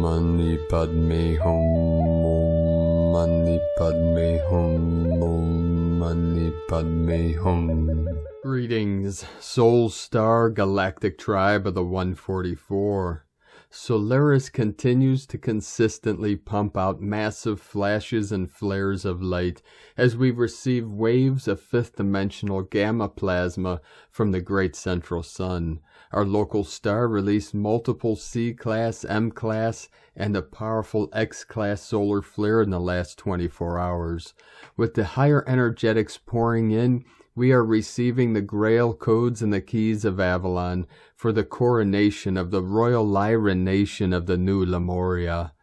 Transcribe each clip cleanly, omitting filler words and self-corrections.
Mani Padme Hum, Mani Padme Hum, Mani Padme Hum. Greetings, Soul Star Galactic Tribe of the 144. Solaris continues to consistently pump out massive flashes and flares of light as we receive waves of fifth-dimensional gamma plasma from the Great Central Sun. Our local star released multiple C-class, M-class, and a powerful X-class solar flare in the last 24 hours. With the higher energetics pouring in, we are receiving the Grail codes and the keys of Avalon for the coronation of the Royal Lyran nation of the New Lemuria.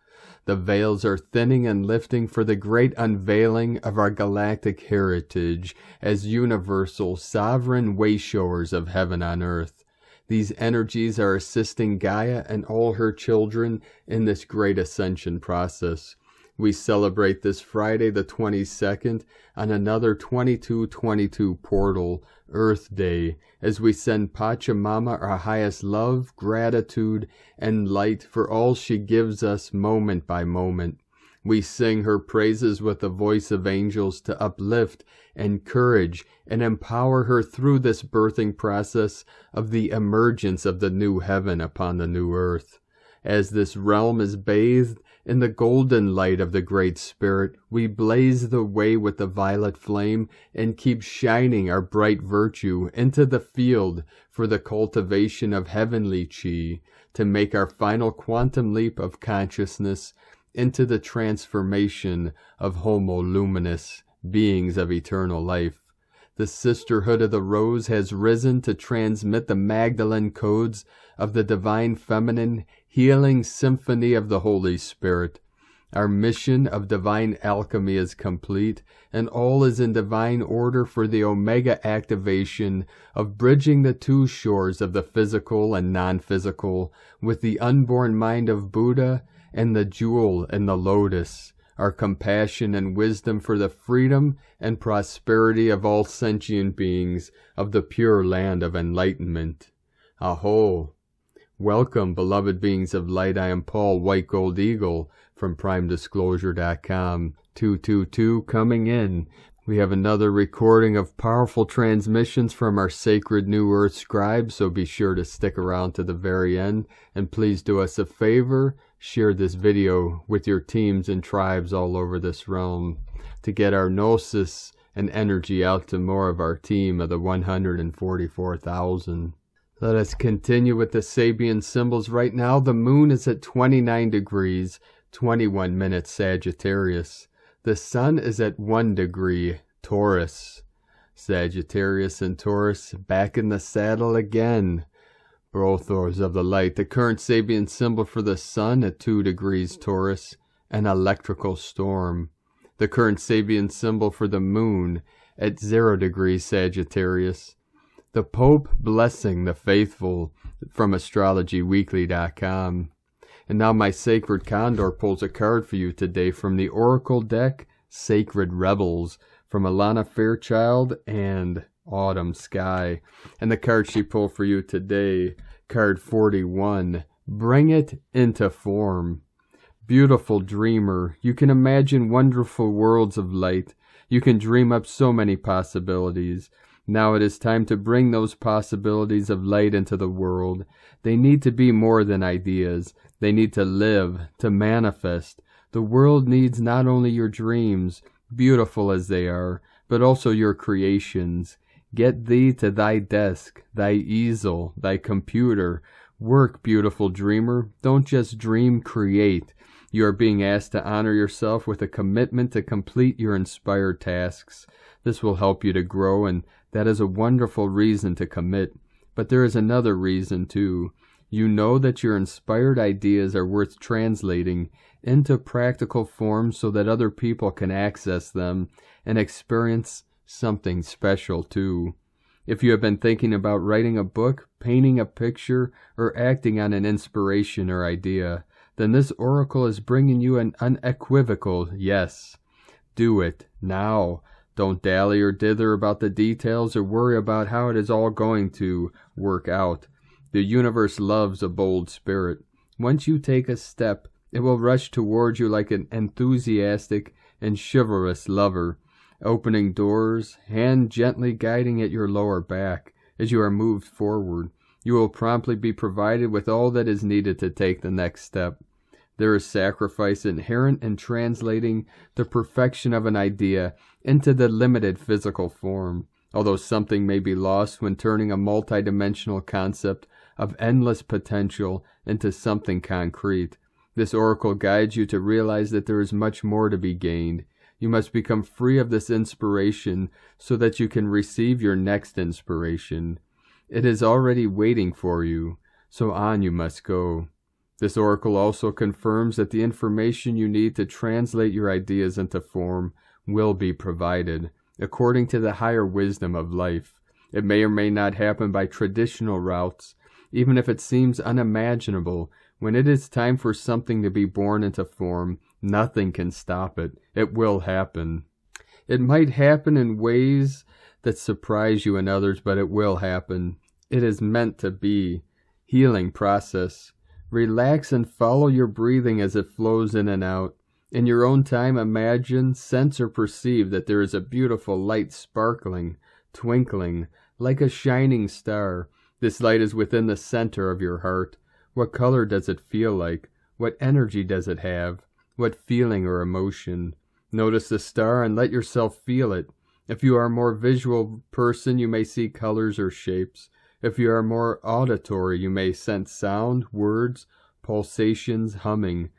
The veils are thinning and lifting for the great unveiling of our galactic heritage as universal, sovereign wayshowers of heaven on earth. These energies are assisting Gaia and all her children in this great ascension process. We celebrate this Friday the 22nd on another 2222 portal, Earth Day, as we send Pachamama our highest love, gratitude, and light for all she gives us moment by moment. We sing her praises with the voice of angels to uplift, encourage, and empower her through this birthing process of the emergence of the new heaven upon the new earth. As this realm is bathed in the golden light of the Great Spirit, we blaze the way with the violet flame and keep shining our bright virtue into the field for the cultivation of heavenly chi, to make our final quantum leap of consciousness into the transformation of Homo Luminous, beings of eternal life. The Sisterhood of the Rose has risen to transmit the Magdalene codes of the Divine Feminine healing symphony of the Holy Spirit. Our mission of divine alchemy is complete, and all is in divine order for the Omega activation of bridging the two shores of the physical and non-physical with the unborn mind of Buddha and the jewel in the lotus. Our compassion and wisdom for the freedom and prosperity of all sentient beings of the pure land of enlightenment. Aho! Welcome, beloved beings of light. I am Paul, White Gold Eagle, from PrimeDisclosure.com. 222 coming in. We have another recording of powerful transmissions from our sacred New Earth scribe, so be sure to stick around to the very end. And please do us a favor, share this video with your teams and tribes all over this realm to get our gnosis and energy out to more of our team of the 144,000. Let us continue with the Sabian symbols. Right now, the moon is at 29 degrees, 21 minutes Sagittarius. The sun is at 1 degree, Taurus. Sagittarius and Taurus back in the saddle again. Brothors of the light. The current Sabian symbol for the sun at 2 degrees, Taurus, an electrical storm. The current Sabian symbol for the moon at 0 degrees, Sagittarius. The Pope blessing the faithful from astrologyweekly.com. And now my sacred Condor pulls a card for you today from the Oracle deck, Sacred Rebels, from Alana Fairchild and Autumn Sky. And the card she pulled for you today, card 41, Bring It Into Form. Beautiful dreamer, you can imagine wonderful worlds of light. You can dream up so many possibilities. Now it is time to bring those possibilities of light into the world. They need to be more than ideas. They need to live, to manifest. The world needs not only your dreams, beautiful as they are, but also your creations. Get thee to thy desk, thy easel, thy computer. Work, beautiful dreamer. Don't just dream, create. You are being asked to honor yourself with a commitment to complete your inspired tasks. This will help you to grow, and that is a wonderful reason to commit. But there is another reason, too. You know that your inspired ideas are worth translating into practical form so that other people can access them and experience something special, too. If you have been thinking about writing a book, painting a picture, or acting on an inspiration or idea, then this oracle is bringing you an unequivocal yes. Do it now. Don't dally or dither about the details or worry about how it is all going to work out. The universe loves a bold spirit. Once you take a step, It will rush towards you like an enthusiastic and chivalrous lover, opening doors, hand gently guiding at your lower back as you are moved forward. You will promptly be provided with all that is needed to take the next step. There is sacrifice inherent in translating the perfection of an idea into the limited physical form, although something may be lost when turning a multidimensional concept of endless potential into something concrete. This oracle guides you to realize that there is much more to be gained. You must become free of this inspiration so that you can receive your next inspiration. It is already waiting for you, so on you must go. This oracle also confirms that the information you need to translate your ideas into form will be provided, according to the higher wisdom of life. It may or may not happen by traditional routes, even if it seems unimaginable. When it is time for something to be born into form, nothing can stop it. It will happen. It might happen in ways that surprise you and others, but it will happen. It is meant to be. Healing process. Relax and follow your breathing as it flows in and out. In your own time, imagine, sense, or perceive that there is a beautiful light sparkling, twinkling, like a shining star. This light is within the center of your heart. What color does it feel like? What energy does it have? What feeling or emotion? Notice the star and let yourself feel it. If you are a more visual person, you may see colors or shapes. If you are more auditory, you may sense sound, words, pulsations, humming.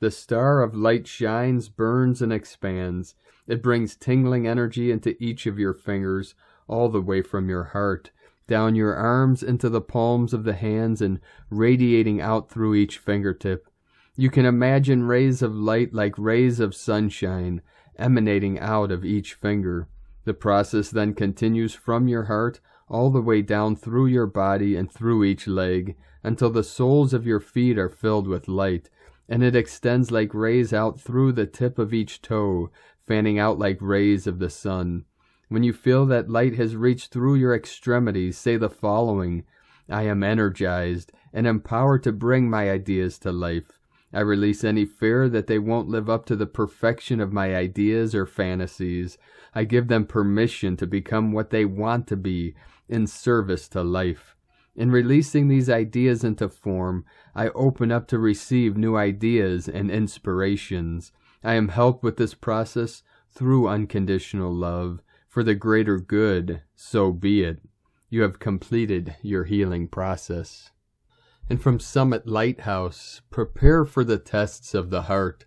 The star of light shines, burns, and expands. It brings tingling energy into each of your fingers, all the way from your heart, down your arms into the palms of the hands and radiating out through each fingertip. You can imagine rays of light like rays of sunshine emanating out of each finger. The process then continues from your heart all the way down through your body and through each leg until the soles of your feet are filled with light, and it extends like rays out through the tip of each toe, fanning out like rays of the sun. When you feel that light has reached through your extremities, say the following: I am energized and empowered to bring my ideas to life. I release any fear that they won't live up to the perfection of my ideas or fantasies. I give them permission to become what they want to be in service to life. In releasing these ideas into form, I open up to receive new ideas and inspirations. I am helped with this process through unconditional love. For the greater good, so be it. You have completed your healing process. And from Summit Lighthouse, prepare for the tests of the heart.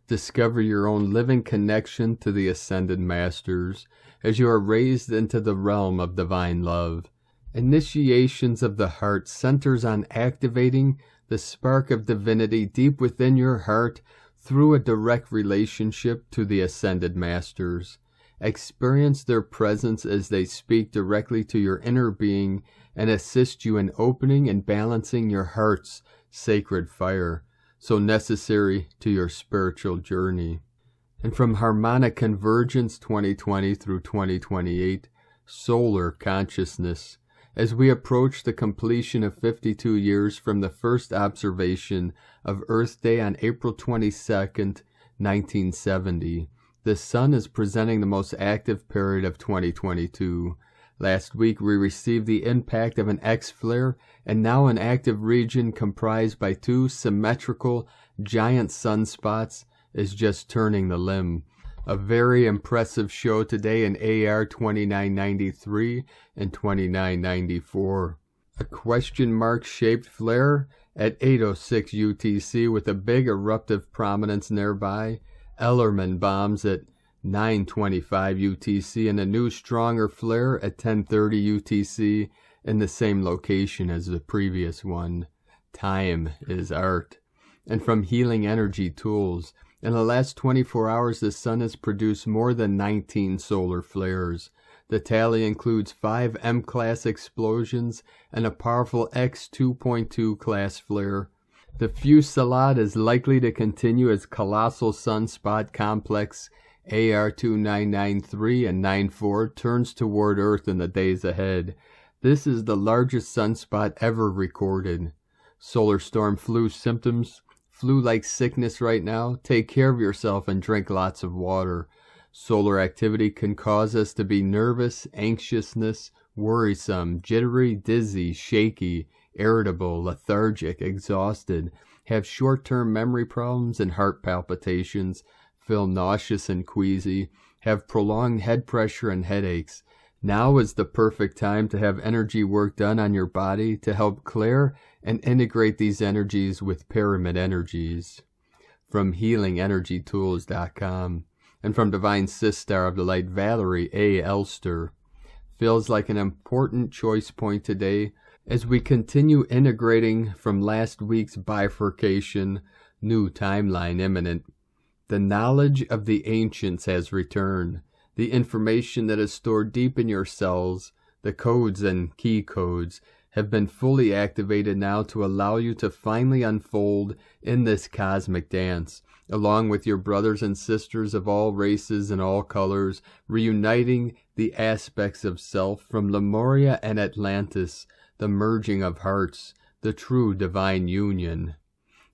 Discover your own living connection to the Ascended Masters as you are raised into the realm of divine love. Initiations of the heart centers on activating the spark of divinity deep within your heart through a direct relationship to the Ascended Masters. Experience their presence as they speak directly to your inner being and assist you in opening and balancing your heart's sacred fire, so necessary to your spiritual journey. And from Harmonic Convergence 2020 through 2028, Solar Consciousness, as we approach the completion of 52 years from the first observation of Earth Day on April 22nd, 1970, the Sun is presenting the most active period of 2022. Last week we received the impact of an X-flare, and now an active region comprised by two symmetrical giant sunspots is just turning the limb. A very impressive show today in AR 2993 and 2994. A question mark shaped flare at 8:06 UTC with a big eruptive prominence nearby. Ellerman bombs at 9:25 UTC and a new stronger flare at 10:30 UTC in the same location as the previous one. Time is art. And from Healing Energy Tools, in the last 24 hours the Sun has produced more than 19 solar flares. The tally includes 5 M-class explosions and a powerful X 2.2 class flare. The fusillade is likely to continue as colossal sunspot complex AR 2993 and 94 turns toward Earth in the days ahead. This is the largest sunspot ever recorded. Solar storm flu symptoms flu-like sickness right now, take care of yourself and drink lots of water. Solar activity can cause us to be nervous, anxiousness, worrisome, jittery, dizzy, shaky, irritable, lethargic, exhausted, have short-term memory problems and heart palpitations, feel nauseous and queasy, have prolonged head pressure and headaches. Now is the perfect time to have energy work done on your body to help clear and integrate these energies with pyramid energies. From HealingEnergyTools.com and from Divine Sister of the Light Valerie A. Elster. Feels like an important choice point today as we continue integrating from last week's bifurcation, new timeline imminent. The knowledge of the ancients has returned. The information that is stored deep in your cells, the codes and key codes, have been fully activated now to allow you to finally unfold in this cosmic dance, along with your brothers and sisters of all races and all colors, reuniting the aspects of self from Lemuria and Atlantis, the merging of hearts, the true divine union.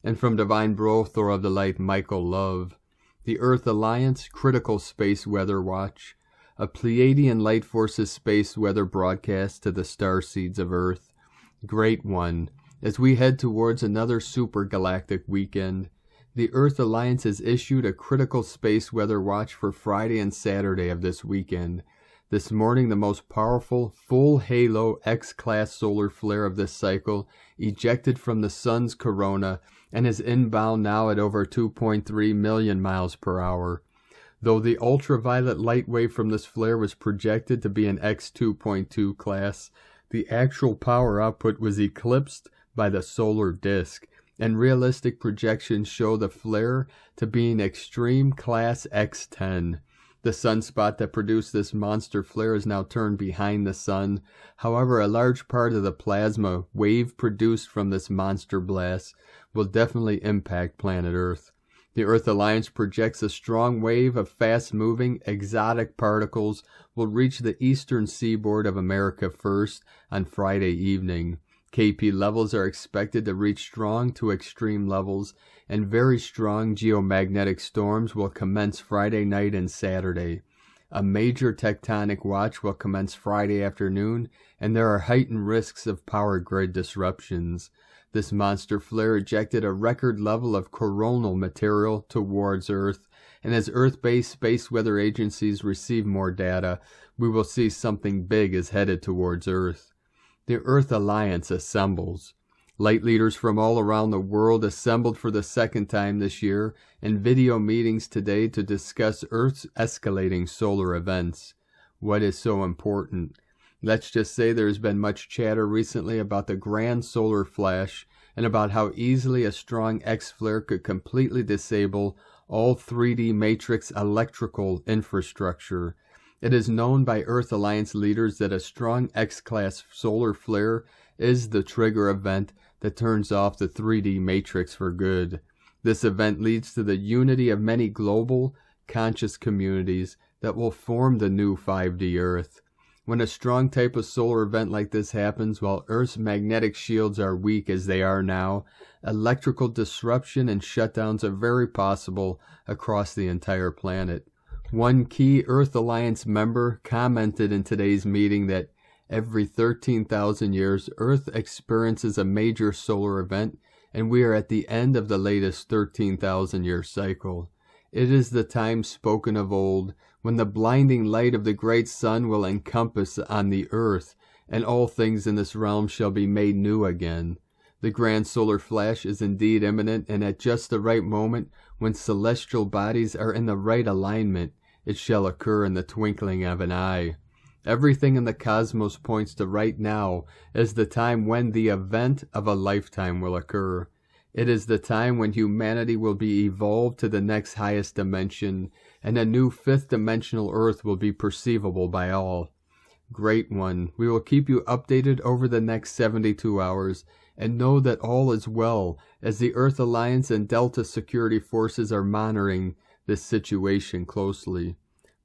And from Divine Brothor of the Light Michael Love, the Earth Alliance Critical Space Weather Watch, a Pleiadian Light Forces space weather broadcast to the starseeds of Earth. Great one, as we head towards another supergalactic weekend, the Earth Alliance has issued a critical space weather watch for Friday and Saturday of this weekend. This morning, the most powerful full halo X-class solar flare of this cycle ejected from the sun's corona and is inbound now at over 2.3 million miles per hour. Though the ultraviolet light wave from this flare was projected to be an X2.2 class, the actual power output was eclipsed by the solar disk, and realistic projections show the flare to be an extreme class X10. The sunspot that produced this monster flare is now turned behind the sun. However, a large part of the plasma wave produced from this monster blast will definitely impact planet Earth. The Earth Alliance projects a strong wave of fast-moving, exotic particles will reach the eastern seaboard of America first on Friday evening. KP levels are expected to reach strong to extreme levels, and very strong geomagnetic storms will commence Friday night and Saturday. A major tectonic watch will commence Friday afternoon, and there are heightened risks of power grid disruptions. This monster flare ejected a record level of coronal material towards Earth, and as Earth-based space weather agencies receive more data, we will see something big is headed towards Earth. The Earth Alliance assembles. Light leaders from all around the world assembled for the second time this year in video meetings today to discuss Earth's escalating solar events. What is so important? Let's just say there's been much chatter recently about the grand solar flash and about how easily a strong X-flare could completely disable all 3D matrix electrical infrastructure. It is known by Earth Alliance leaders that a strong X-class solar flare is the trigger event that turns off the 3D matrix for good. This event leads to the unity of many global, conscious communities that will form the new 5D Earth. When a strong type of solar event like this happens while Earth's magnetic shields are weak as they are now, electrical disruption and shutdowns are very possible across the entire planet. One key Earth Alliance member commented in today's meeting that every 13,000 years, Earth experiences a major solar event, and we are at the end of the latest 13,000-year cycle. It is the time spoken of old, when the blinding light of the great sun will encompass on the earth, and all things in this realm shall be made new again. The grand solar flash is indeed imminent, and at just the right moment, when celestial bodies are in the right alignment, it shall occur in the twinkling of an eye. Everything in the cosmos points to right now as the time when the event of a lifetime will occur. It is the time when humanity will be evolved to the next highest dimension, and a new fifth-dimensional Earth will be perceivable by all. Great One, we will keep you updated over the next 72 hours, and know that all is well, as the Earth Alliance and Delta security forces are monitoring this situation closely.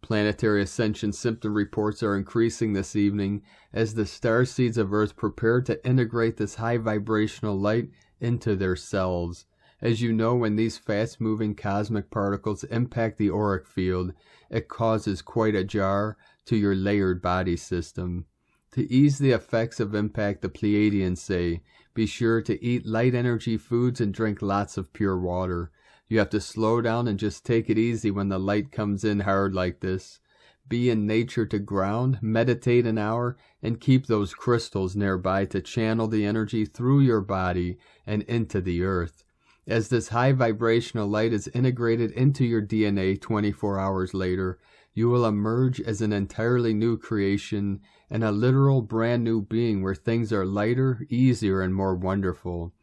Planetary ascension symptom reports are increasing this evening as the starseeds of Earth prepare to integrate this high vibrational light into their cells. As you know, when these fast-moving cosmic particles impact the auric field, it causes quite a jar to your layered body system. To ease the effects of impact, the Pleiadians say, be sure to eat light energy foods and drink lots of pure water. You have to slow down and just take it easy when the light comes in hard like this. Be in nature to ground, meditate an hour, and keep those crystals nearby to channel the energy through your body and into the earth. As this high vibrational light is integrated into your DNA 24 hours later, you will emerge as an entirely new creation and a literal brand new being where things are lighter, easier, and more wonderful.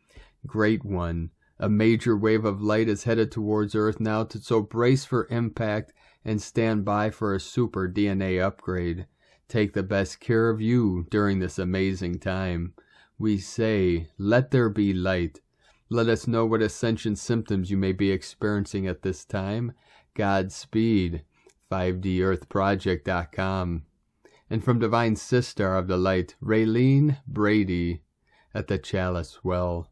Great One, a major wave of light is headed towards Earth now, so brace for impact and stand by for a super DNA upgrade. Take the best care of you during this amazing time. We say, let there be light. Let us know what ascension symptoms you may be experiencing at this time. Godspeed. 5DEarthProject.com. And from Divine Sister of the Light, Raylene Brady at the Chalice Well.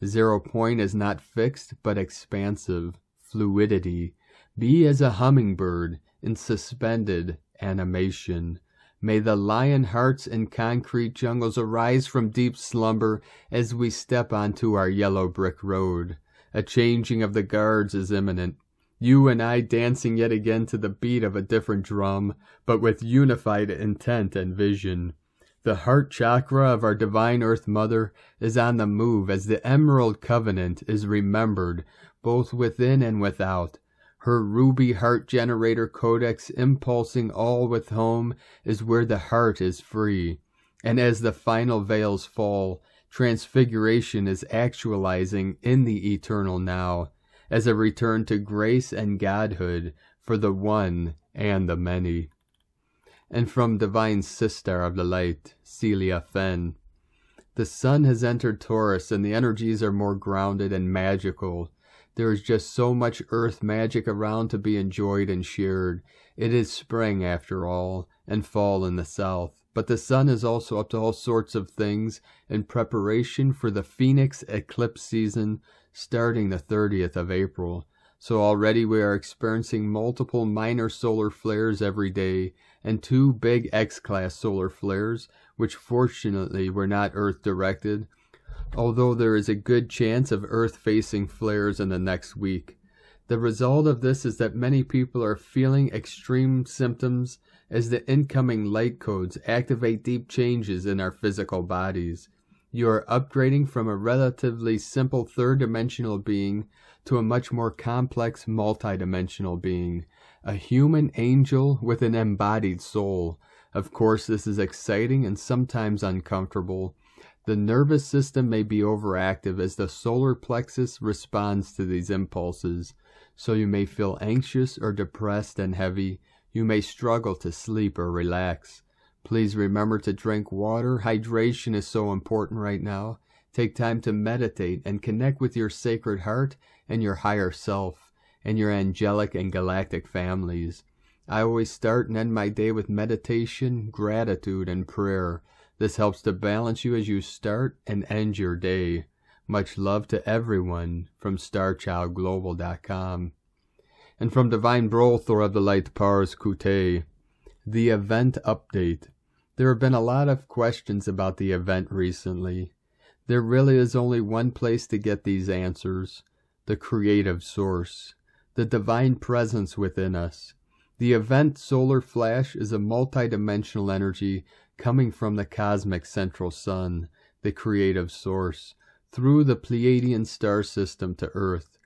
0 point is not fixed, but expansive. Fluidity. Be as a hummingbird in suspended animation. May the lion hearts in concrete jungles arise from deep slumber as we step onto our yellow brick road. A changing of the guards is imminent. You and I dancing yet again to the beat of a different drum, but with unified intent and vision. The heart chakra of our Divine Earth Mother is on the move as the Emerald Covenant is remembered both within and without. Her ruby heart generator codex impulsing all with home is where the heart is free. And as the final veils fall, transfiguration is actualizing in the eternal now, as a return to grace and godhood for the one and the many. And from Divine Sister of the Light, Celia Fenn. The sun has entered Taurus and the energies are more grounded and magical. There is just so much earth magic around to be enjoyed and shared. It is spring after all, and fall in the south. But the sun is also up to all sorts of things in preparation for the Phoenix eclipse season starting the 30th of April. So already we are experiencing multiple minor solar flares every day and 2 big X-class solar flares, which fortunately were not Earth-directed, although there is a good chance of Earth-facing flares in the next week. The result of this is that many people are feeling extreme symptoms as the incoming light codes activate deep changes in our physical bodies. You are upgrading from a relatively simple third-dimensional being to a much more complex multidimensional being, a human angel with an embodied soul. Of course, this is exciting and sometimes uncomfortable. The nervous system may be overactive as the solar plexus responds to these impulses, so you may feel anxious or depressed and heavy. You may struggle to sleep or relax. Please remember to drink water. Hydration is so important right now. Take time to meditate and connect with your sacred heart and your higher self and your angelic and galactic families. I always start and end my day with meditation, gratitude, and prayer. This helps to balance you as you start and end your day. Much love to everyone from StarChildGlobal.com. And from Divine Brolthor of the Light Pars Kute, the event update. There have been a lot of questions about the event recently. There really is only one place to get these answers: the creative source, the divine presence within us. The event Solar Flash is a multidimensional energy coming from the cosmic central sun, the creative source, through the Pleiadian star system to Earth.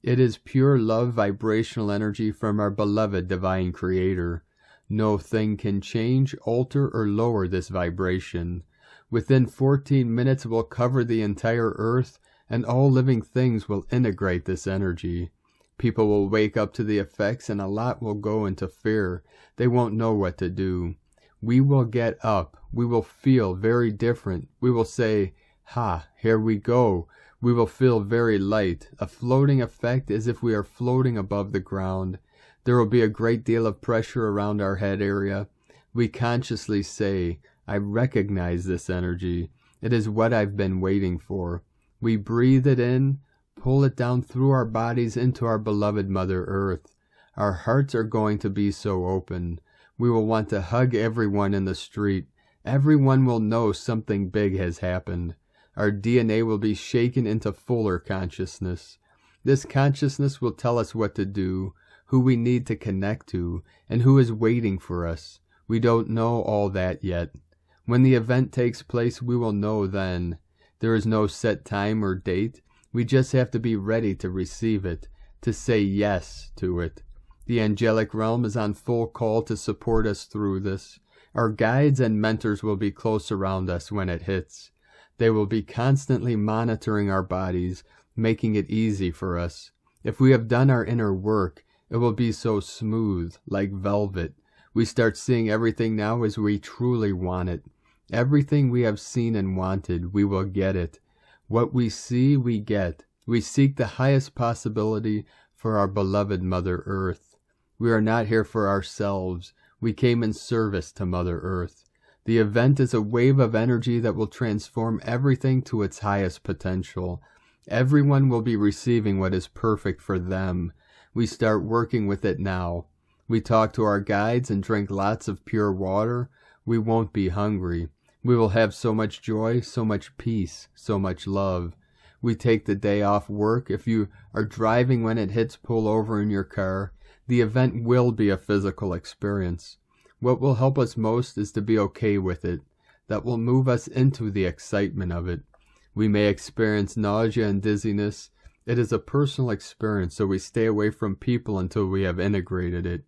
It is pure love vibrational energy from our beloved divine creator. No thing can change, alter, or lower this vibration. Within 14 minutes we'll cover the entire Earth, and all living things will integrate this energy. People will wake up to the effects, and a lot will go into fear. They won't know what to do. We will get up. We will feel very different. We will say, "Ha, here we go." We will feel very light, a floating effect as if we are floating above the ground. There will be a great deal of pressure around our head area. We consciously say, "I recognize this energy. It is what I've been waiting for." We breathe it in, Pull it down through our bodies into our beloved Mother Earth. Our hearts are going to be so open. We will want to hug everyone in the street. Everyone will know something big has happened. Our DNA will be shaken into fuller consciousness. This consciousness will tell us what to do, who we need to connect to, and who is waiting for us. We don't know all that yet. When the event takes place, we will know then. There is no set time or date. We just have to be ready to receive it, to say yes to it. The angelic realm is on full call to support us through this. Our guides and mentors will be close around us when it hits. They will be constantly monitoring our bodies, making it easy for us. If we have done our inner work, it will be so smooth, like velvet. We start seeing everything now as we truly want it. Everything we have seen and wanted, we will get it. What we see, we get. We seek the highest possibility for our beloved Mother Earth. We are not here for ourselves. We came in service to Mother Earth. The event is a wave of energy that will transform everything to its highest potential. Everyone will be receiving what is perfect for them. We start working with it now. We talk to our guides and drink lots of pure water. We won't be hungry. We will have so much joy, so much peace, so much love. We take the day off work. If you are driving when it hits, pull over in your car. The event will be a physical experience. What will help us most is to be okay with it. That will move us into the excitement of it. We may experience nausea and dizziness. It is a personal experience, so we stay away from people until we have integrated it.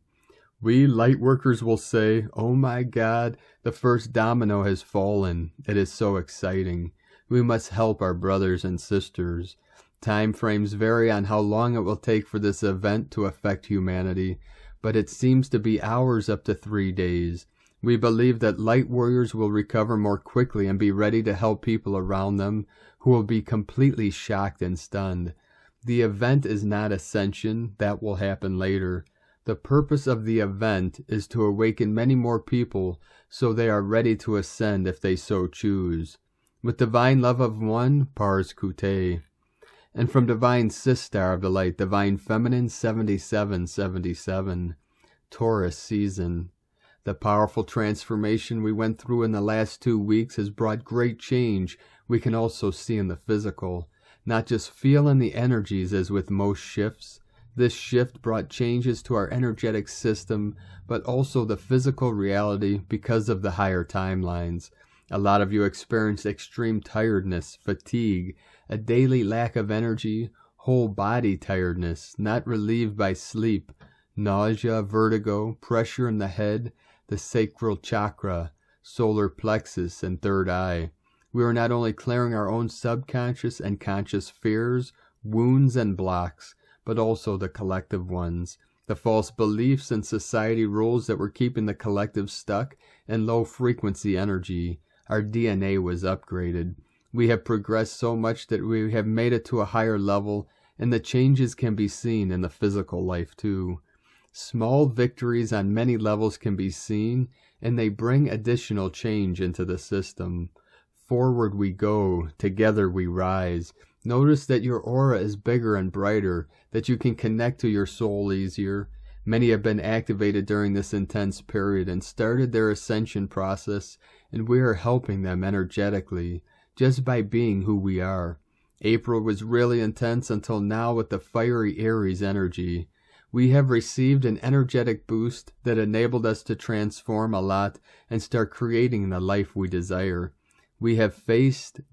We light workers will say, "Oh my God, the first domino has fallen. It is so exciting. We must help our brothers and sisters." Time frames vary on how long it will take for this event to affect humanity, but it seems to be hours up to 3 days. We believe that light warriors will recover more quickly and be ready to help people around them who will be completely shocked and stunned. The event is not ascension. That will happen later. The purpose of the event is to awaken many more people so they are ready to ascend if they so choose. With divine love of one, Pars Kute. And from divine Sistar of the Light, divine feminine 7777, Taurus season. The powerful transformation we went through in the last 2 weeks has brought great change we can also see in the physical. Not just feel in the energies as with most shifts. This shift brought changes to our energetic system, but also the physical reality because of the higher timelines. A lot of you experienced extreme tiredness, fatigue, a daily lack of energy, whole body tiredness, not relieved by sleep, nausea, vertigo, pressure in the head, the sacral chakra, solar plexus, and third eye. We are not only clearing our own subconscious and conscious fears, wounds, and blocks, but also the collective ones, the false beliefs and society rules that were keeping the collective stuck in low-frequency energy. Our DNA was upgraded. We have progressed so much that we have made it to a higher level, and the changes can be seen in the physical life too. Small victories on many levels can be seen, and they bring additional change into the system. Forward we go, together we rise. Notice that your aura is bigger and brighter, that you can connect to your soul easier. Many have been activated during this intense period and started their ascension process, and we are helping them energetically, just by being who we are. April was really intense until now with the fiery Aries energy. We have received an energetic boost that enabled us to transform a lot and start creating the life we desire. We have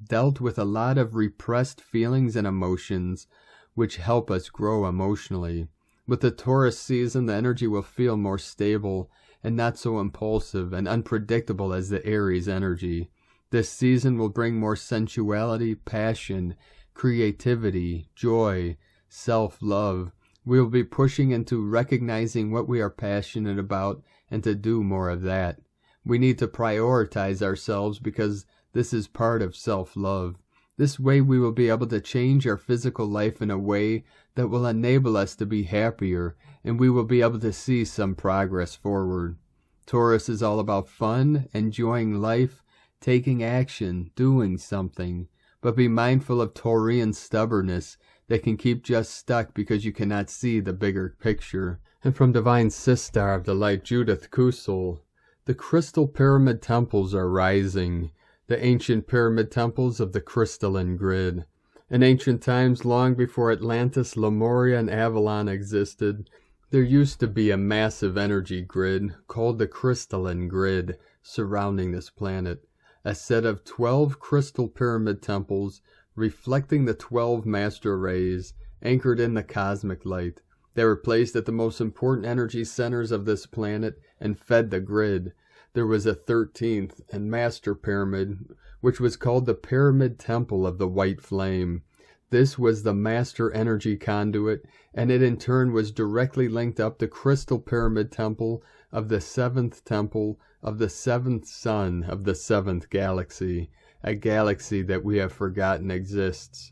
dealt with a lot of repressed feelings and emotions, which help us grow emotionally. With the Taurus season, the energy will feel more stable and not so impulsive and unpredictable as the Aries energy. This season will bring more sensuality, passion, creativity, joy, self-love. We will be pushing into recognizing what we are passionate about and to do more of that. We need to prioritize ourselves because this is part of self-love. This way we will be able to change our physical life in a way that will enable us to be happier, and we will be able to see some progress forward. Taurus is all about fun, enjoying life, taking action, doing something. But be mindful of Taurian stubbornness. They can keep just stuck because you cannot see the bigger picture. And from Divine Sister of the Light Judith Kusel, the crystal pyramid temples are rising, the ancient pyramid temples of the Crystalline Grid. In ancient times, long before Atlantis, Lemuria, and Avalon existed, there used to be a massive energy grid called the Crystalline Grid surrounding this planet, a set of 12 crystal pyramid temples reflecting the 12 master rays anchored in the cosmic light. They were placed at the most important energy centers of this planet and fed the grid. There was a 13th and master pyramid, which was called the Pyramid Temple of the White Flame. This was the master energy conduit, and it in turn was directly linked up the Crystal Pyramid Temple of the 7th Temple of the 7th Sun of the 7th Galaxy, a galaxy that we have forgotten exists.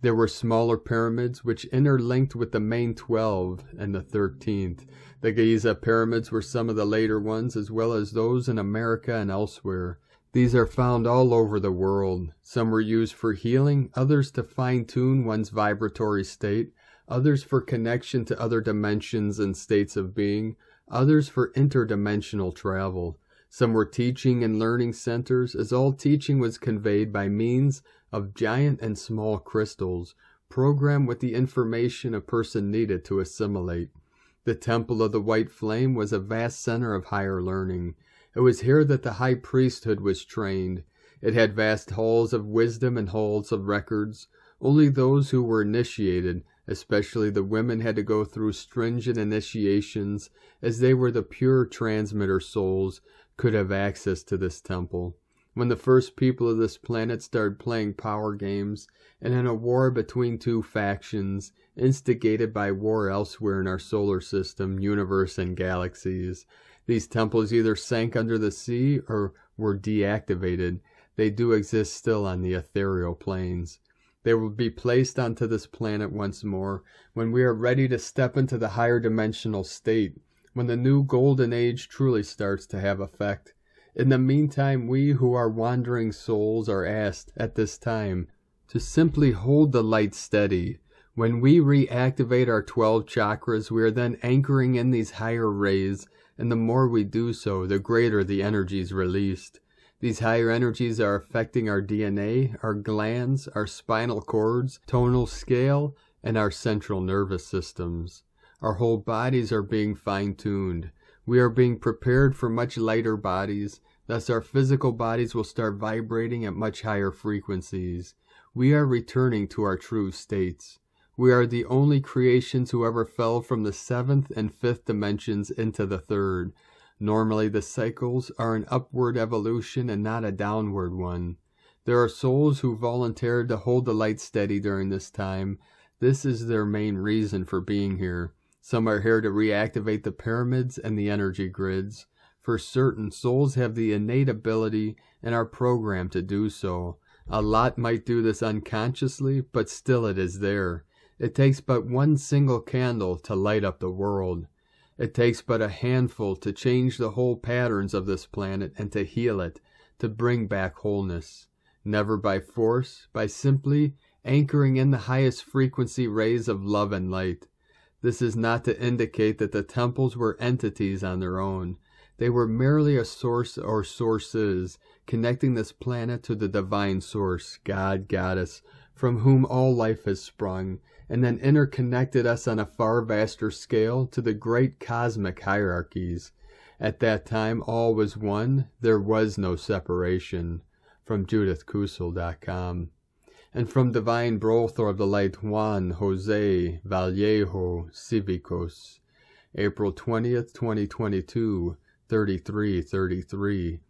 There were smaller pyramids which interlinked with the main 12 and the 13th. The Giza pyramids were some of the later ones, as well as those in America and elsewhere. These are found all over the world. Some were used for healing, others to fine-tune one's vibratory state, others for connection to other dimensions and states of being, others for interdimensional travel. Some were teaching and learning centers, as all teaching was conveyed by means of giant and small crystals, programmed with the information a person needed to assimilate. The Temple of the White Flame was a vast center of higher learning. It was here that the high priesthood was trained. It had vast halls of wisdom and halls of records. Only those who were initiated, especially the women, had to go through stringent initiations, as they were the pure transmitter souls, could have access to this temple. When the first people of this planet started playing power games, and in a war between two factions, instigated by war elsewhere in our solar system, universe, and galaxies, these temples either sank under the sea or were deactivated. They do exist still on the ethereal planes. They will be placed onto this planet once more when we are ready to step into the higher dimensional state, when the new golden age truly starts to have effect. In the meantime, we who are wandering souls are asked at this time to simply hold the light steady. When we reactivate our 12 chakras, we are then anchoring in these higher rays, and the more we do so, the greater the energies released. These higher energies are affecting our DNA, our glands, our spinal cords, tonal scale, and our central nervous systems. Our whole bodies are being fine-tuned. We are being prepared for much lighter bodies, thus our physical bodies will start vibrating at much higher frequencies. We are returning to our true states. We are the only creations who ever fell from the 7th and 5th dimensions into the 3rd. Normally the cycles are an upward evolution and not a downward one. There are souls who volunteered to hold the light steady during this time. This is their main reason for being here. Some are here to reactivate the pyramids and the energy grids. For certain, souls have the innate ability and are programmed to do so. A lot might do this unconsciously, but still it is there. It takes but one single candle to light up the world. It takes but a handful to change the whole patterns of this planet and to heal it, to bring back wholeness. Never by force, by simply anchoring in the highest frequency rays of love and light. This is not to indicate that the temples were entities on their own. They were merely a source or sources, connecting this planet to the divine source, God, Goddess, from whom all life has sprung, and then interconnected us on a far vaster scale to the great cosmic hierarchies. At that time all was one, there was no separation. From JudithKusel.com. And from Divine Brother of the Light Juan Jose Vallejo Cívicos, April 20th, 2022, 33:33.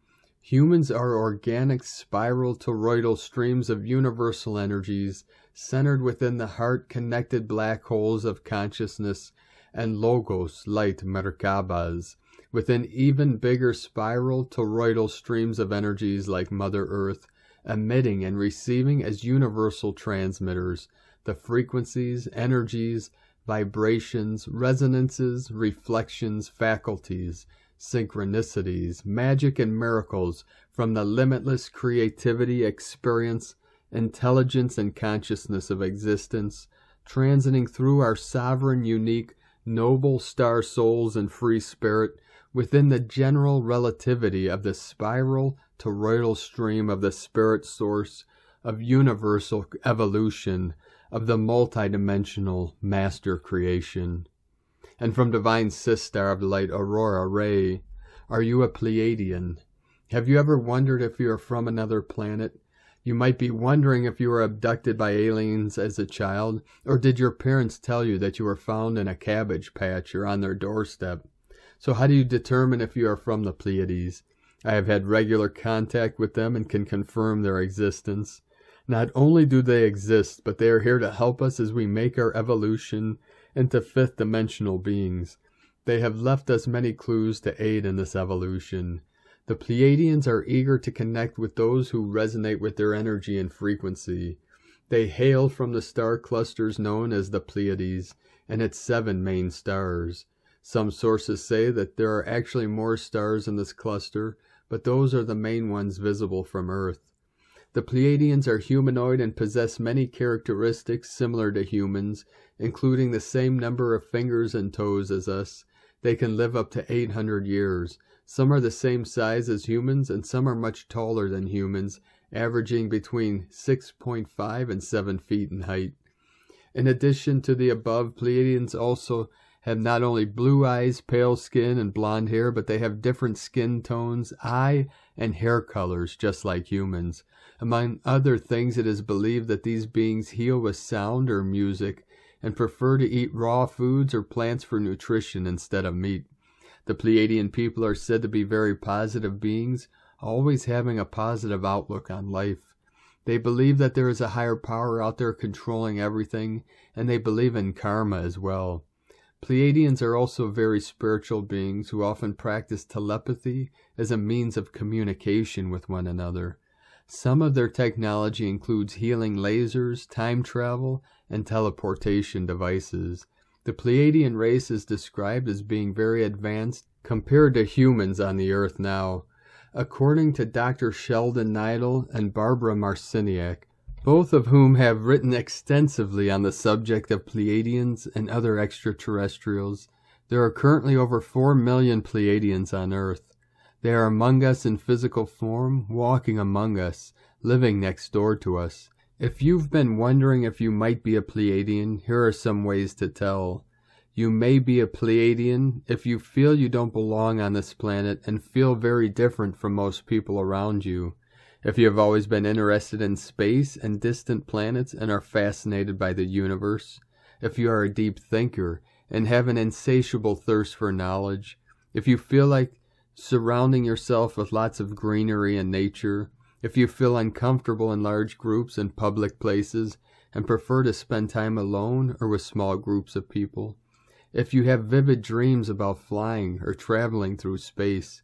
Humans are organic spiral toroidal streams of universal energies centered within the heart-connected black holes of consciousness and logos light Merkabas, within even bigger spiral toroidal streams of energies like Mother Earth, emitting and receiving as universal transmitters the frequencies, energies, vibrations, resonances, reflections, faculties, synchronicities, magic, and miracles from the limitless creativity, experience, intelligence, and consciousness of existence, transiting through our sovereign, unique, noble star souls and free spirit within the general relativity of the spiral toroidal stream of the spirit source of universal evolution of the multidimensional master creation. And from divine sistar of light Aurora Ray, are you a Pleiadian? Have you ever wondered if you are from another planet? You might be wondering if you were abducted by aliens as a child, or did your parents tell you that you were found in a cabbage patch or on their doorstep? So how do you determine if you are from the Pleiades? I have had regular contact with them and can confirm their existence. Not only do they exist, but they are here to help us as we make our evolution into fifth-dimensional beings. They have left us many clues to aid in this evolution. The Pleiadians are eager to connect with those who resonate with their energy and frequency. They hail from the star clusters known as the Pleiades and its 7 main stars. Some sources say that there are actually more stars in this cluster, but those are the main ones visible from Earth. The Pleiadians are humanoid and possess many characteristics similar to humans, including the same number of fingers and toes as us. They can live up to 800 years. Some are the same size as humans, and some are much taller than humans, averaging between 6.5 and 7 feet in height. In addition to the above, Pleiadians also have not only blue eyes, pale skin, and blonde hair, but they have different skin tones, eye, and hair colors, just like humans. Among other things, it is believed that these beings heal with sound or music, and prefer to eat raw foods or plants for nutrition instead of meat. The Pleiadian people are said to be very positive beings, always having a positive outlook on life. They believe that there is a higher power out there controlling everything, and they believe in karma as well. Pleiadians are also very spiritual beings who often practice telepathy as a means of communication with one another. Some of their technology includes healing lasers, time travel, and teleportation devices. The Pleiadian race is described as being very advanced compared to humans on the Earth now. According to Dr. Sheldon Neidl and Barbara Marciniak, both of whom have written extensively on the subject of Pleiadians and other extraterrestrials, there are currently over 4 million Pleiadians on Earth. They are among us in physical form, walking among us, living next door to us. If you've been wondering if you might be a Pleiadian, here are some ways to tell. You may be a Pleiadian if you feel you don't belong on this planet and feel very different from most people around you. If you have always been interested in space and distant planets and are fascinated by the universe. If you are a deep thinker and have an insatiable thirst for knowledge. If you feel like surrounding yourself with lots of greenery and nature. If you feel uncomfortable in large groups and public places and prefer to spend time alone or with small groups of people. If you have vivid dreams about flying or traveling through space.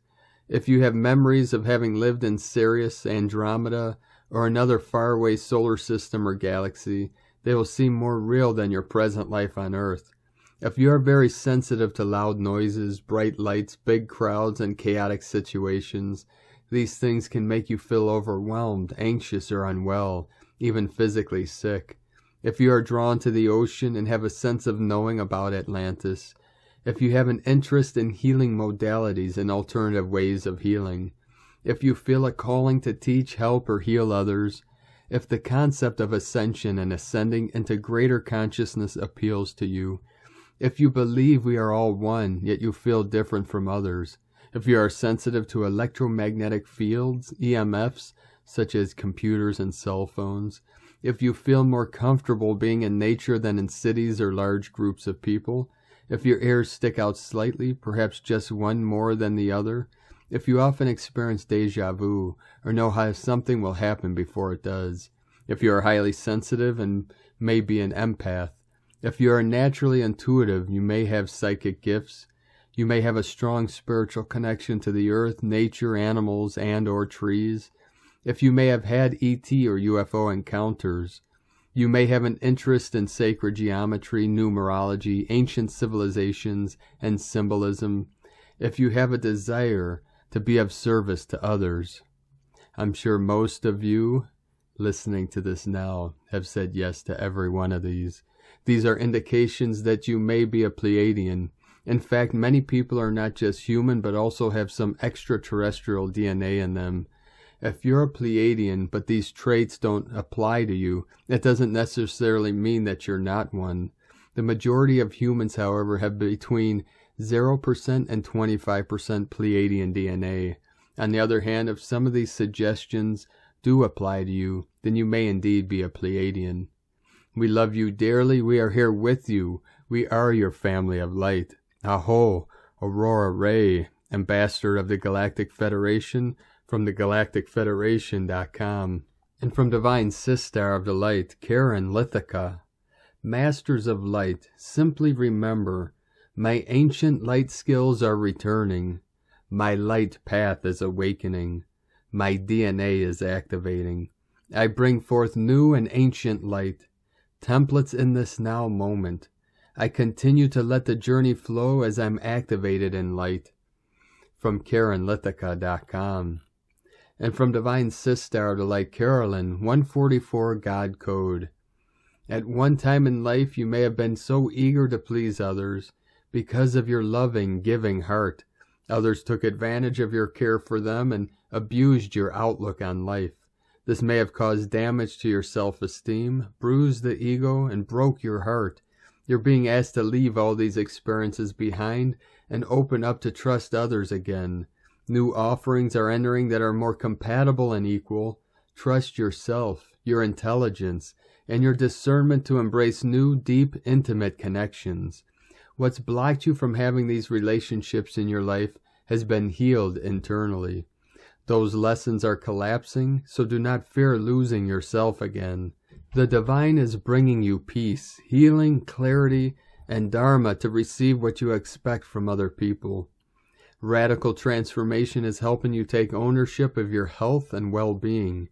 If you have memories of having lived in Sirius, Andromeda, or another faraway solar system or galaxy, they will seem more real than your present life on Earth. If you are very sensitive to loud noises, bright lights, big crowds, and chaotic situations, these things can make you feel overwhelmed, anxious, or unwell, even physically sick. If you are drawn to the ocean and have a sense of knowing about Atlantis. If you have an interest in healing modalities and alternative ways of healing. If you feel a calling to teach, help, or heal others. If the concept of ascension and ascending into greater consciousness appeals to you. If you believe we are all one, yet you feel different from others. If you are sensitive to electromagnetic fields, EMFs, such as computers and cell phones. If you feel more comfortable being in nature than in cities or large groups of people. If your ears stick out slightly, perhaps just one more than the other. If you often experience deja vu, or know how something will happen before it does. If you are highly sensitive and may be an empath. If you are naturally intuitive, you may have psychic gifts. You may have a strong spiritual connection to the earth, nature, animals, and or trees. If you may have had ET or UFO encounters. You may have an interest in sacred geometry, numerology, ancient civilizations, and symbolism. If you have a desire to be of service to others. I'm sure most of you listening to this now have said yes to every one of these. These are indications that you may be a Pleiadian. In fact, many people are not just human, but also have some extraterrestrial DNA in them. If you're a Pleiadian, but these traits don't apply to you, it doesn't necessarily mean that you're not one. The majority of humans, however, have between 0% and 25% Pleiadian DNA. On the other hand, if some of these suggestions do apply to you, then you may indeed be a Pleiadian. We love you dearly. We are here with you. We are your family of light. Aho, Aurora Ray, Ambassador of the Galactic Federation, from thegalacticfederation.com. And from Divine Sistar of the Light, Karen Lithica. Masters of Light, simply remember, my ancient light skills are returning. My light path is awakening. My DNA is activating. I bring forth new and ancient light. Templates in this now moment. I continue to let the journey flow as I'm activated in light. From KarenLithica.com. And from Divine Sistar of the Light, Carolyn, 144 God Code. At one time in life you may have been so eager to please others because of your loving, giving heart. Others took advantage of your care for them and abused your outlook on life. This may have caused damage to your self-esteem, bruised the ego, and broke your heart. You're being asked to leave all these experiences behind and open up to trust others again. New offerings are entering that are more compatible and equal. Trust yourself, your intelligence, and your discernment to embrace new, deep, intimate connections. What's blocked you from having these relationships in your life has been healed internally. Those lessons are collapsing, so do not fear losing yourself again. The divine is bringing you peace, healing, clarity, and dharma to receive what you expect from other people. Radical transformation is helping you take ownership of your health and well-being.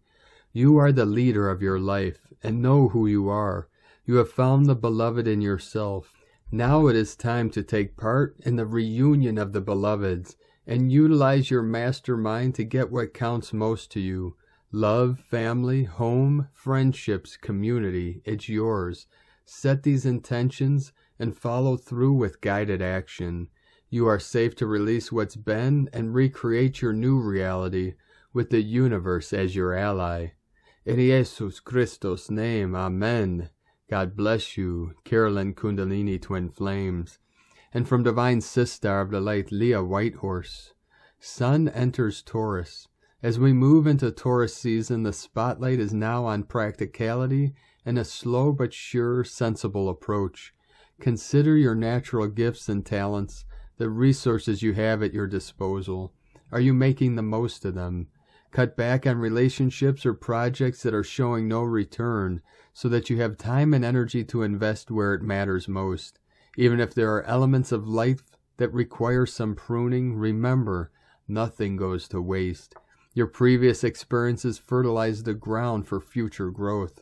You are the leader of your life, and know who you are. You have found the beloved in yourself. Now it is time to take part in the reunion of the beloveds, and utilize your mastermind to get what counts most to you. Love, family, home, friendships, community, it's yours. Set these intentions and follow through with guided action. You are safe to release what's been and recreate your new reality with the universe as your ally. In Jesus Christos' name, Amen. God bless you, Carolyn Kundalini Twin Flames. And from Divine Sistar of the Light, Leah Whitehorse. Sun enters Taurus. As we move into Taurus season, the spotlight is now on practicality and a slow but sure, sensible approach. Consider your natural gifts and talents, the resources you have at your disposal. Are you making the most of them? Cut back on relationships or projects that are showing no return so that you have time and energy to invest where it matters most. Even if there are elements of life that require some pruning, remember, nothing goes to waste. Your previous experiences fertilize the ground for future growth.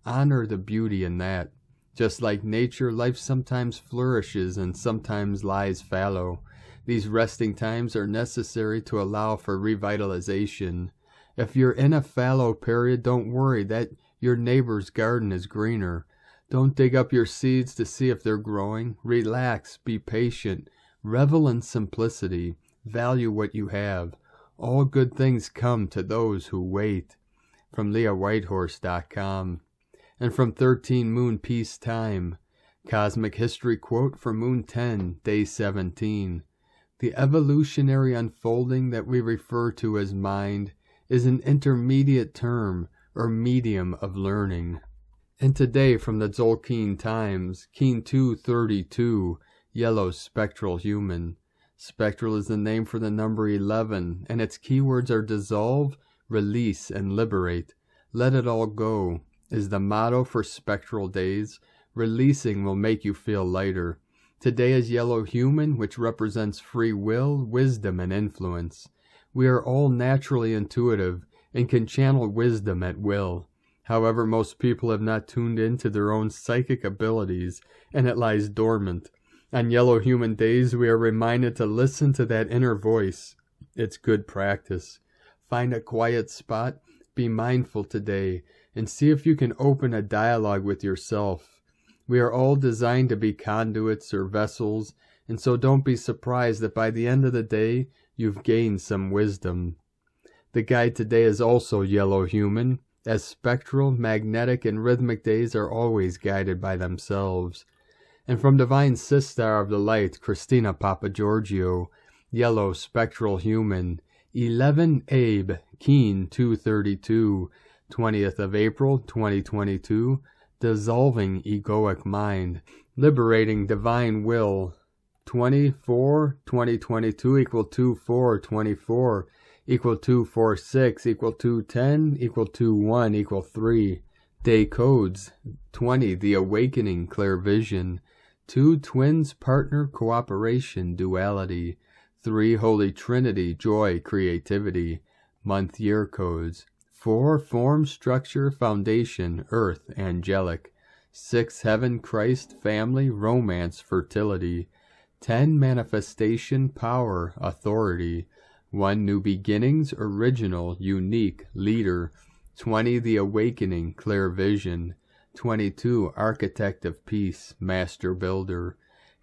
Honor the beauty in that. Just like nature, life sometimes flourishes and sometimes lies fallow. These resting times are necessary to allow for revitalization. If you're in a fallow period, don't worry that your neighbor's garden is greener. Don't dig up your seeds to see if they're growing. Relax, be patient, revel in simplicity, value what you have. All good things come to those who wait. From LeahWhitehorse.com. And from 13 Moon Peace Time, Cosmic History Quote for Moon 10, Day 17. The evolutionary unfolding that we refer to as mind is an intermediate term or medium of learning. And today from the Tzolk'in Times, Keen 232, Yellow Spectral Human. Spectral is the name for the number 11, and its keywords are dissolve, release, and liberate. Let it all go is the motto for spectral days. Releasing will make you feel lighter. Today is Yellow Human, which represents free will, wisdom, and influence. We are all naturally intuitive and can channel wisdom at will. However, most people have not tuned into their own psychic abilities, and it lies dormant. On Yellow Human days, we are reminded to listen to that inner voice. It's good practice. Find a quiet spot, be mindful today, and see if you can open a dialogue with yourself. We are all designed to be conduits or vessels, and so don't be surprised that by the end of the day, you've gained some wisdom. The guide today is also yellow human, as spectral, magnetic, and rhythmic days are always guided by themselves. And from Divine Sistar of the Light, Christina Papagiorgio, yellow spectral human, 11 Abe, Keen 232, 20th of April 2022, dissolving egoic mind, liberating divine will, 24/2022 equal 2/4/24 equal 2/4/6 equal 2/10 equal 2/1 equal 3. Day codes 20 the awakening clear vision, 2 twins partner cooperation duality, 3 Holy Trinity joy creativity. Month year codes 4 form structure foundation earth angelic, 6 heaven Christ family romance fertility, 10 manifestation power authority, 1 new beginnings original unique leader, 20 the awakening clear vision, 22 architect of peace master builder,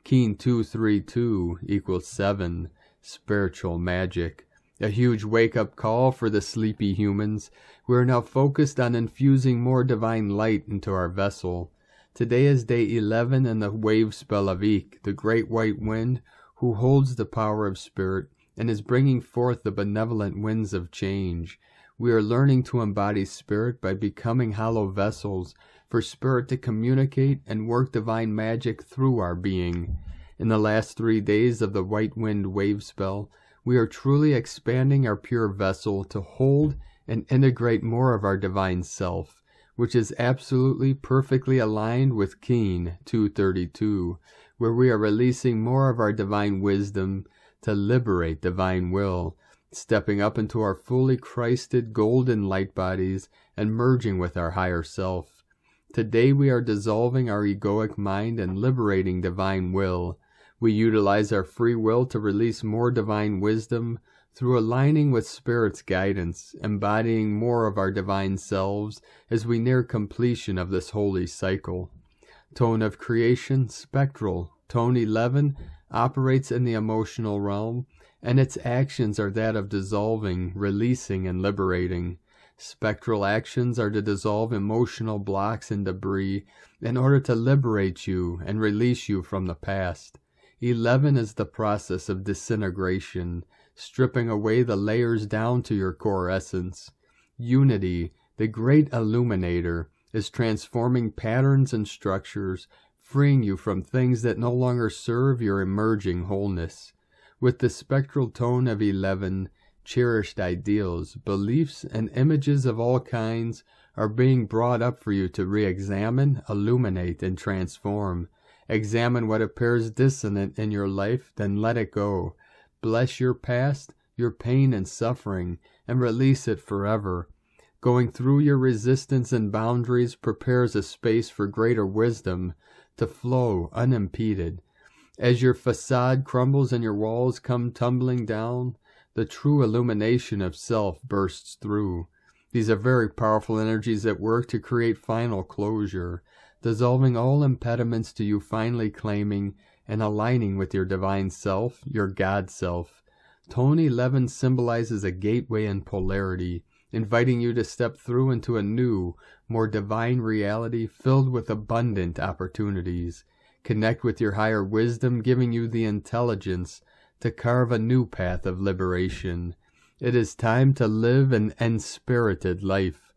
Keen 232 equals 7 spiritual magic. A huge wake-up call for the sleepy humans. We are now focused on infusing more divine light into our vessel. Today is day 11 in the wave spell of Ik, the great white wind, who holds the power of spirit and is bringing forth the benevolent winds of change. We are learning to embody spirit by becoming hollow vessels for spirit to communicate and work divine magic through our being. In the last 3 days of the white wind wave spell, we are truly expanding our pure vessel to hold and integrate more of our divine self, which is absolutely perfectly aligned with Keen 232, where we are releasing more of our divine wisdom to liberate divine will, stepping up into our fully Christed golden light bodies and merging with our higher self. Today we are dissolving our egoic mind and liberating divine will. We utilize our free will to release more divine wisdom through aligning with Spirit's guidance, embodying more of our divine selves as we near completion of this holy cycle. Tone of creation, spectral. Tone 11 operates in the emotional realm, and its actions are that of dissolving, releasing, and liberating. Spectral actions are to dissolve emotional blocks and debris in order to liberate you and release you from the past. 11 is the process of disintegration, stripping away the layers down to your core essence. Unity, the great illuminator, is transforming patterns and structures, freeing you from things that no longer serve your emerging wholeness. With the spectral tone of 11, cherished ideals, beliefs, and images of all kinds are being brought up for you to re-examine, illuminate, and transform. Examine what appears dissonant in your life, then let it go. Bless your past, your pain and suffering, and release it forever. Going through your resistance and boundaries prepares a space for greater wisdom to flow unimpeded. As your facade crumbles and your walls come tumbling down, the true illumination of self bursts through. These are very powerful energies at work to create final closure, dissolving all impediments to you finally claiming and aligning with your divine self, your God self. Tone 11 symbolizes a gateway in polarity, inviting you to step through into a new, more divine reality filled with abundant opportunities. Connect with your higher wisdom, giving you the intelligence to carve a new path of liberation. It is time to live an enspirited life.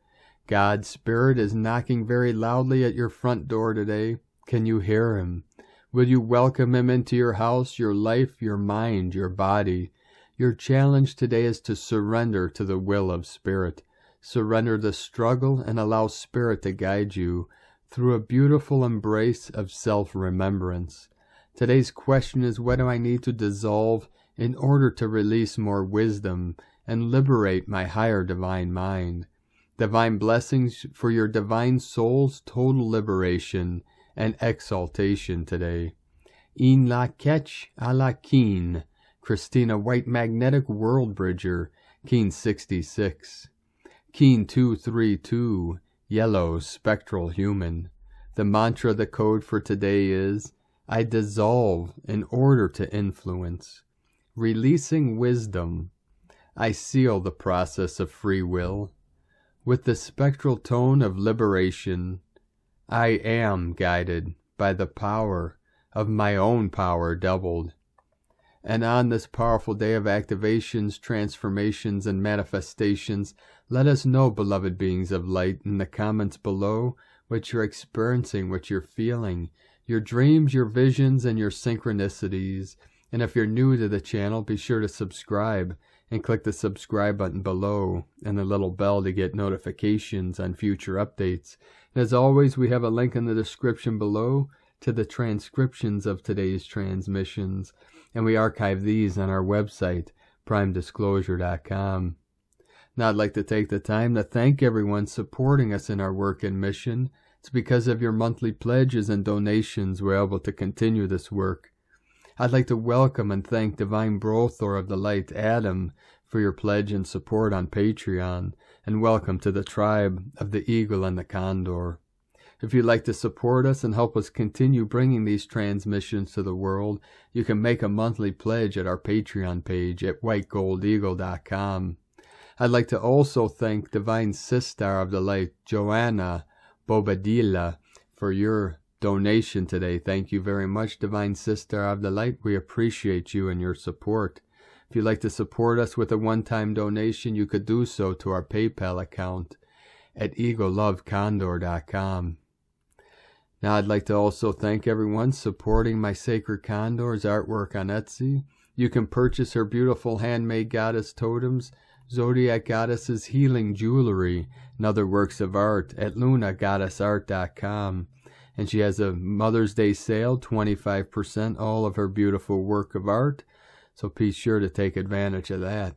God's Spirit is knocking very loudly at your front door today. Can you hear Him? Will you welcome Him into your house, your life, your mind, your body? Your challenge today is to surrender to the will of Spirit. Surrender the struggle and allow Spirit to guide you through a beautiful embrace of self-remembrance. Today's question is, what do I need to dissolve in order to release more wisdom and liberate my higher divine mind? Divine blessings for your divine soul's total liberation and exaltation today. In la ketch a la keen. Christina White Magnetic World Bridger, Keen 66. Keen 232, Yellow Spectral Human. The mantra, the code for today is, I dissolve in order to influence. Releasing wisdom, I seal the process of free will. With the spectral tone of liberation, I am guided by the power of my own power doubled. And on this powerful day of activations, transformations, and manifestations, let us know, beloved beings of light, in the comments below what you're experiencing, what you're feeling, your dreams, your visions, and your synchronicities. And if you're new to the channel, be sure to subscribe and click the subscribe button below and the little bell to get notifications on future updates. And as always, we have a link in the description below to the transcriptions of today's transmissions, and we archive these on our website, primedisclosure.com. Now I'd like to take the time to thank everyone supporting us in our work and mission. It's because of your monthly pledges and donations we're able to continue this work. I'd like to welcome and thank Divine Brothor of the Light, Adam, for your pledge and support on Patreon, and welcome to the tribe of the Eagle and the Condor. If you'd like to support us and help us continue bringing these transmissions to the world, you can make a monthly pledge at our Patreon page at whitegoldeagle.com. I'd like to also thank Divine Sister of the Light, Joanna Bobadilla, for your donation today. Thank you very much, Divine Sister of the Light. We appreciate you and your support. If you'd like to support us with a one-time donation, you could do so to our PayPal account at eaglelovecondor.com. Now I'd like to also thank everyone supporting my Sacred Condor's artwork on Etsy. You can purchase her beautiful handmade goddess totems, Zodiac Goddesses healing jewelry, and other works of art at lunagoddessart.com. And she has a Mother's Day sale, 25% all of her beautiful work of art. So be sure to take advantage of that.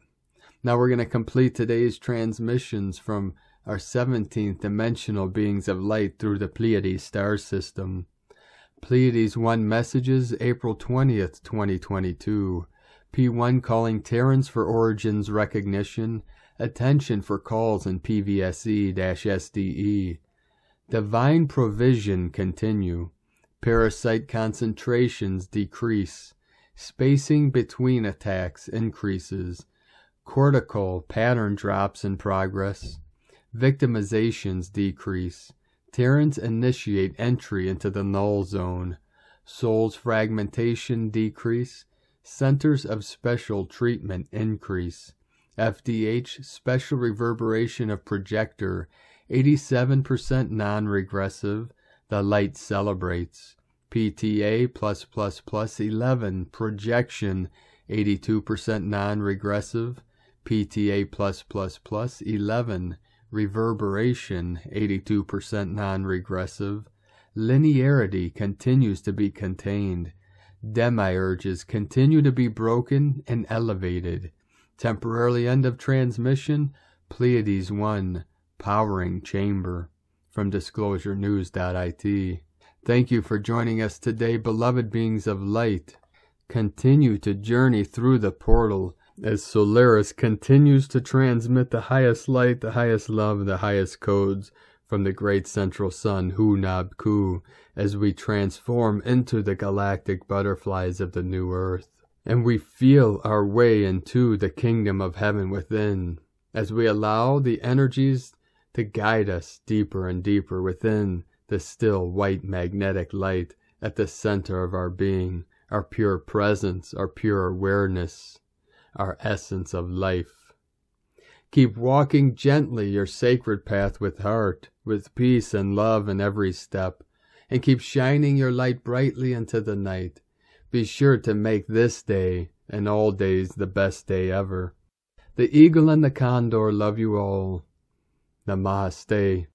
Now we're going to complete today's transmissions from our 17th dimensional beings of light through the Pleiades star system. Pleiades 1 messages, April 20th, 2022. P1 calling Terrans for origins recognition. Attention for calls in PVSE-SDE. Divine provision continue. Parasite concentrations decrease. Spacing between attacks increases. Cortical pattern drops in progress. Victimizations decrease. Terrans initiate entry into the null zone. Soul's fragmentation decrease. Centers of special treatment increase. FDH special reverberation of projector 87% non-regressive. The light celebrates. PTA+++ 11 projection 82% non-regressive. PTA+++ 11 reverberation 82% non-regressive. Linearity continues to be contained. Demiurges continue to be broken and elevated. Temporarily end of transmission. Pleiades 1 powering chamber. From disclosurenews.it. Thank you for joining us today, beloved beings of light. Continue to journey through the portal as Solaris continues to transmit the highest light, the highest love, the highest codes from the great central sun, Hunab-Ku, as we transform into the galactic butterflies of the new earth. And we feel our way into the kingdom of heaven within, as we allow the energies to guide us deeper and deeper within the still white magnetic light at the center of our being, our pure presence, our pure awareness, our essence of life. Keep walking gently your sacred path with heart, with peace and love in every step, and keep shining your light brightly into the night. Be sure to make this day and all days the best day ever. The Eagle and the Condor love you all. Namaste.